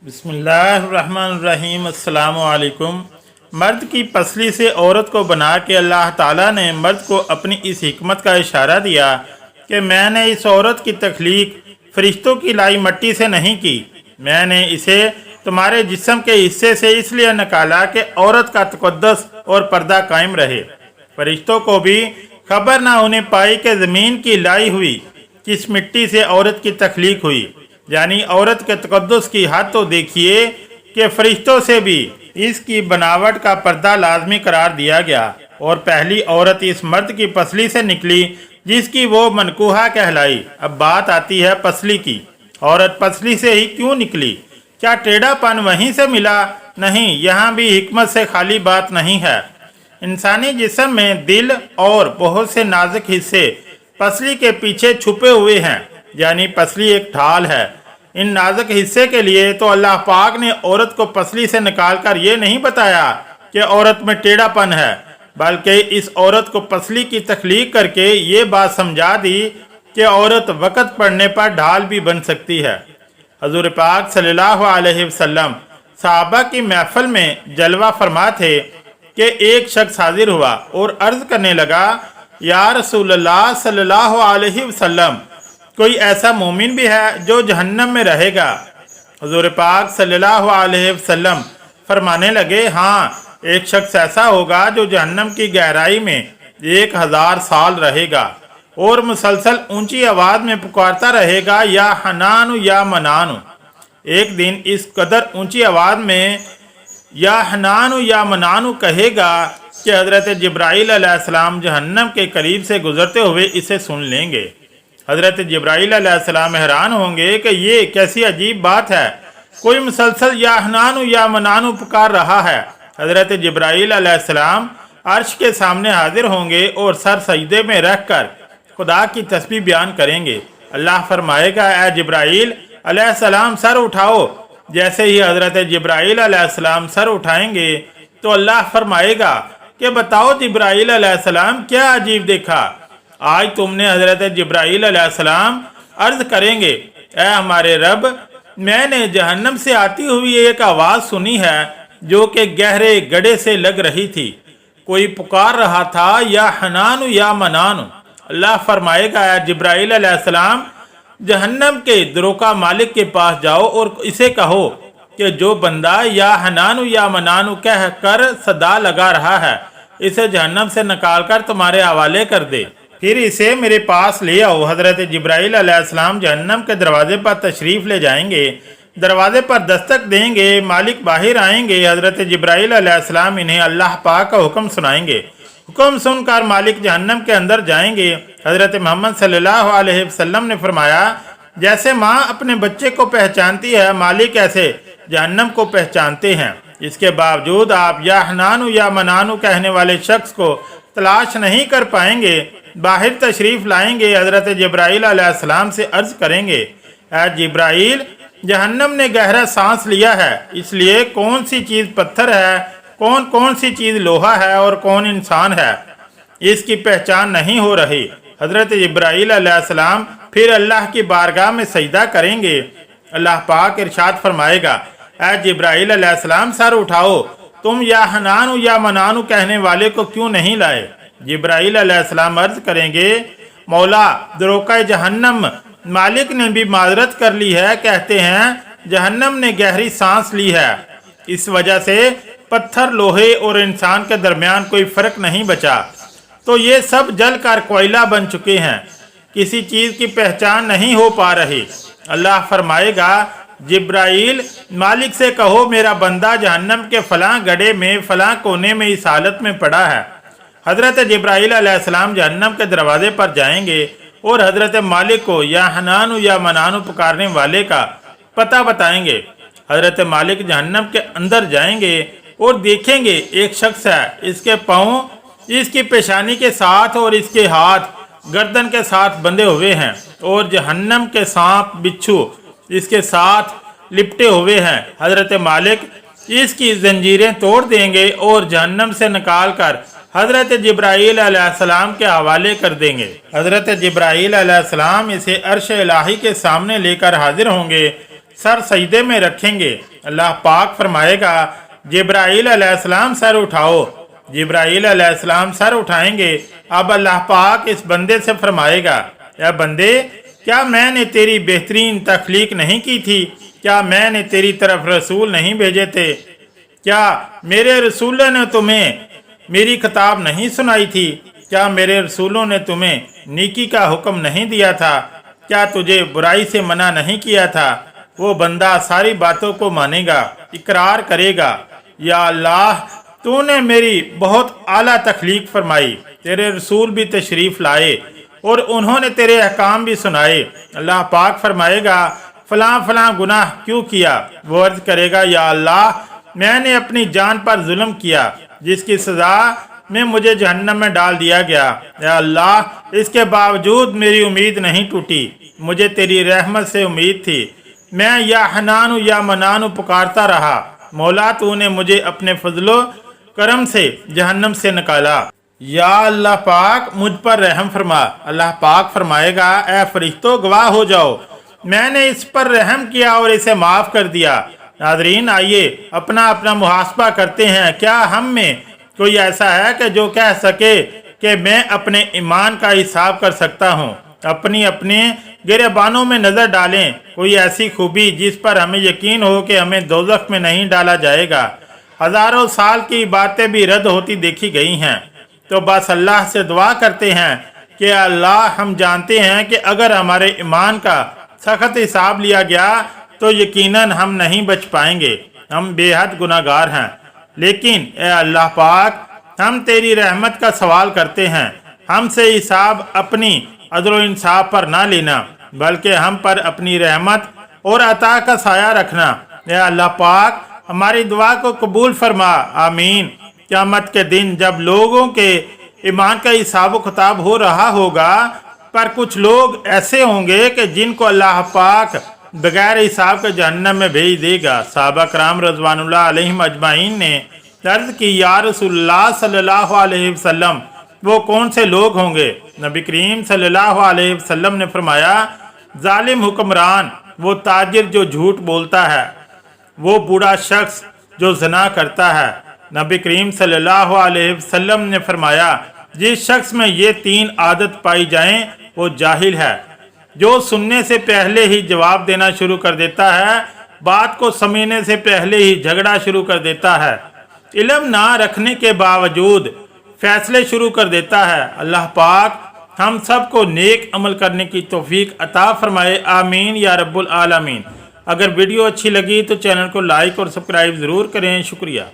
बिस्मिल्लाहिर्रहमानिर्रहीम। अस्सलाम वालेकुम। मर्द की पसली से औरत को बना के अल्लाह ताला ने मर्द को अपनी इस हिकमत का इशारा दिया कि मैंने इस औरत की तख्लीक फरिश्तों की लाई मट्टी से नहीं की। मैंने इसे तुम्हारे जिस्म के हिस्से से इसलिए निकाला कि औरत का तक़द्दुस और पर्दा कायम रहे। फरिश्तों को भी खबर ना होने पाई कि ज़मीन की लाई हुई किस मिट्टी से औरत की तख्लीक हुई। यानी औरत के तक़द्दुस की हद तो देखिए कि फरिश्तों से भी इसकी बनावट का पर्दा लाजमी करार दिया गया और पहली औरत इस मर्द की पसली से निकली जिसकी वो मनकूहा कहलाई। अब बात आती है पसली की। औरत पसली से ही क्यों निकली? क्या टेढ़ापन वहीं से मिला? नहीं, यहाँ भी हिकमत से खाली बात नहीं है। इंसानी जिस्म में दिल और बहुत से नाजुक हिस्से पसली के पीछे छुपे हुए हैं, यानी पसली एक ढाल है इन नाजुक हिस्से के लिए। तो अल्लाह पाक ने औरत को पसली से निकालकर ये नहीं बताया कि औरत में टेढ़ापन है, बल्कि इस औरत को पसली की तख्लीक करके ये बात समझा दी कि औरत वक़्त पड़ने पर ढाल भी बन सकती है। हजूर पाक सल्लल्लाहु अलैहि वसल्लम सहाबा की महफिल में जलवा फरमा थे कि एक शख्स हाजिर हुआ और अर्ज करने लगा, या रसूलल्लाह सल्लल्लाहु अलैहि वसल्लम, कोई ऐसा मोमिन भी है जो जहन्नम में रहेगा? हुजूर पाक सल्लल्लाहु अलैहि वसल्लम फरमाने लगे, हाँ, एक शख्स ऐसा होगा जो जहन्नम की गहराई में 1000 साल रहेगा और मुसलसल ऊंची आवाज में पुकारता रहेगा, या हनानु या मनानु। एक दिन इस कदर ऊंची आवाज में या हनानु या मनानु कहेगा कि हजरत जिब्राइल अलैहिस्सलाम जहन्नम के करीब से गुजरते हुए इसे सुन लेंगे। हजरत जिब्राइल अलैहिस्सलाम हैरान होंगे कि ये कैसी अजीब बात है, कोई मुसलसल या हनानु या मनानु पुकार रहा है। हजरत जिब्राइल अलैहिस्सलाम अर्श के सामने हाजिर होंगे और सर सजदे में रख कर खुदा की तस्बीह बयान करेंगे। अल्लाह फरमाएगा, ए जिब्राइल अलैहिस्सलाम सर उठाओ। जैसे ही हजरत जिब्राइल अलैहिस्सलाम सर उठाएंगे तो अल्लाह फरमाएगा कि बताओ जिब्राइल अलैहिस्सलाम, क्या अजीब देखा? आज तुमने हजरत जिब्राइल अलैहिस्सलाम अर्ज करेंगे, ए हमारे रब, मैंने जहन्नम से आती हुई एक आवाज़ सुनी है जो कि गहरे गड्ढे से लग रही थी। कोई पुकार रहा था, या हनानु या मनानु। अल्लाह फरमाएगा, जिब्राइल अलैहिस्सलाम जहन्नम के दरोका मालिक के पास जाओ और इसे कहो कि जो बंदा या हनानु या मनानु कह कर सदा लगा रहा है, इसे जहन्नम से निकाल कर तुम्हारे हवाले कर दे, फिर इसे मेरे पास ले आओ। हजरत जिब्राइल अलैहिस्सलाम जहन्नम के दरवाजे पर तशरीफ़ ले जाएंगे, दरवाजे पर दस्तक देंगे, मालिक बाहर आएंगे। हजरत जिब्राइल अलैहिस्सलाम इन्हें अल्लाह पाक का हुक्म सुनाएंगे। हुक्म सुनकर मालिक जहन्नम के अंदर जाएंगे। हजरत मोहम्मद सल्लल्लाहु अलैहि वसल्लम ने फरमाया, जैसे माँ अपने बच्चे को पहचानती है, मालिक ऐसे जहन्नम को पहचानते हैं। इसके बावजूद आप या हनानु या मनानु कहने वाले शख्स को तलाश नहीं कर पाएंगे। बाहर तशरीफ़ लाएंगे, हजरत जिब्राइल अलैहिस्सलाम से अर्ज करेंगे, ऐ जिब्राइल, जहन्नम ने गहरा सांस लिया है, इसलिए कौन सी चीज़ पत्थर है, कौन सी चीज़ लोहा है और कौन इंसान है, इसकी पहचान नहीं हो रही। हजरत जिब्राइल अलैहिस्सलाम फिर अल्लाह की बारगाह में सजदा करेंगे। अल्लाह पाक इरशाद फरमाएगा, ऐ जिब्राइल अलैहिस्सलाम सर उठाओ, तुम या हनानु या मनानु कहने वाले को क्यों नहीं लाए? जिब्राइल अलैहिस्सलाम अर्ज करेंगे, मौला, दरोका जहन्नम मालिक ने भी माजरत कर ली है। कहते हैं जहन्नम ने गहरी सांस ली है, इस वजह से पत्थर, लोहे और इंसान के दरमियान कोई फ़र्क नहीं बचा, तो ये सब जल कर कोयला बन चुके हैं, किसी चीज़ की पहचान नहीं हो पा रही। अल्लाह फरमाएगा, जिब्राइल, मालिक से कहो मेरा बंदा जहन्नम के फ़लाँ गड्ढे में फ़लाँ कोने में इस हालत में पड़ा है। हजरत जिब्राइल अलैहिस्सलाम जहन्नम के दरवाजे पर जाएंगे और हजरत मालिक को या हनानु या मनानु पुकारने वाले का पता बताएंगे। हजरत मालिक जहन्नम के अंदर जाएंगे और देखेंगे एक शख्स है, इसके पाँव इसकी पेशानी के साथ और इसके हाथ गर्दन के साथ बंधे हुए हैं और जहन्नम के सांप बिच्छू इसके साथ लिपटे हुए हैं। हजरत मालिक इसकी जंजीरें तोड़ देंगे और जहन्नम से निकाल कर हजरत जिब्राइल अलैहिस्सलाम के हवाले कर देंगे। हजरत जिब्राइल अलैहिस्सलाम इसे अर्श इलाही के सामने लेकर हाजिर होंगे, सर सजदे में रखेंगे अल्लाह पाक फरमाएगा जिब्राईल अलैहिस्सलाम सर उठाओ। जिब्राईल अलैहिस्सलाम सर उठाएंगे। अब अल्लाह पाक इस बंदे से फरमाएगा या बंदे, क्या मैंने तेरी बेहतरीन तख्लीक नहीं की थी? क्या मैंने तेरी तरफ रसूल नहीं भेजे थे? क्या मेरे रसूलों ने तुम्हें मेरी किताब नहीं सुनाई थी? क्या मेरे रसूलों ने तुम्हें नेकी का हुक्म नहीं दिया था? क्या तुझे बुराई से मना नहीं किया था? वो बंदा सारी बातों को मानेगा, इकरार करेगा, या अल्लाह तूने मेरी बहुत आला तख्लीक फरमाई, तेरे रसूल भी तशरीफ़ लाए और उन्होंने तेरे अहकाम भी सुनाए। अल्लाह पाक फरमाएगा फ़लाँ फ़लाँ गुनाह क्यों किया? वो अर्ज़ करेगा या अल्लाह मैंने अपनी जान पर जुल्म किया जिसकी सज़ा में मुझे जहन्नम में डाल दिया गया। या अल्लाह इसके बावजूद मेरी उम्मीद नहीं टूटी, मुझे तेरी रहमत से उम्मीद थी। मैं या हनानु या मनानु पुकारता रहा, मौला तूने मुझे अपने फजलो करम से जहन्नम से निकाला। या अल्लाह पाक मुझ पर रहम फरमा। अल्लाह पाक फरमाएगा ए फरिश्तों गवाह हो जाओ, मैंने इस पर रहम किया और इसे माफ़ कर दिया। नाज़रीन आइए अपना अपना मुहासबा करते हैं। क्या हम में कोई ऐसा है कि जो कह सके कि मैं अपने ईमान का हिसाब कर सकता हूँ? अपनी अपने गिरेबानों में नज़र डालें, कोई ऐसी खूबी जिस पर हमें यकीन हो कि हमें दोज़ख में नहीं डाला जाएगा। हज़ारों साल की बातें भी रद्द होती देखी गई हैं। तो बस अल्लाह से दुआ करते हैं कि अल्लाह हम जानते हैं कि अगर हमारे ईमान का सख्त हिसाब लिया गया तो यकीनन हम नहीं बच पाएंगे, हम बेहद गुनाहगार हैं। लेकिन ए अल्लाह पाक हम तेरी रहमत का सवाल करते हैं, हमसे हिसाब अपनी अदल व इंसाफ पर ना लेना बल्कि हम पर अपनी रहमत और अता का साया रखना। ए अल्लाह पाक हमारी दुआ को कबूल फरमा, आमीन। क़यामत के दिन जब लोगों के ईमान का हिसाब किताब हो रहा होगा, पर कुछ लोग ऐसे होंगे कि जिनको अल्लाह पाक बगैर हिसाब के जहन्नम में भेज देगा। सहाबा कराम रज़वानुल्लाह अलैहिम अजमाइन ने अर्ज़ की या रसूलुल्लाह सल्लल्लाहु अलैहि वसल्लम वो कौन से लोग होंगे? नबी करीम सल्लल्लाहु अलैहि वसल्लम ने फरमाया जालिम हुक्मरान, वो ताजिर जो झूठ बोलता है, वो बूढ़ा शख्स जो ज़ना करता है। नबी करीम सल्लल्लाहु अलैहि वसल्लम ने फरमाया जिस शख्स में ये तीन आदत पाई जाएं वो जाहिल है, जो सुनने से पहले ही जवाब देना शुरू कर देता है, बात को समझने से पहले ही झगड़ा शुरू कर देता है, इल्म ना रखने के बावजूद फैसले शुरू कर देता है। अल्लाह पाक हम सब को नेक अमल करने की तौफीक अता फरमाए, आमीन या रब्बुल आलमीन। अगर वीडियो अच्छी लगी तो चैनल को लाइक और सब्सक्राइब ज़रूर करें। शुक्रिया।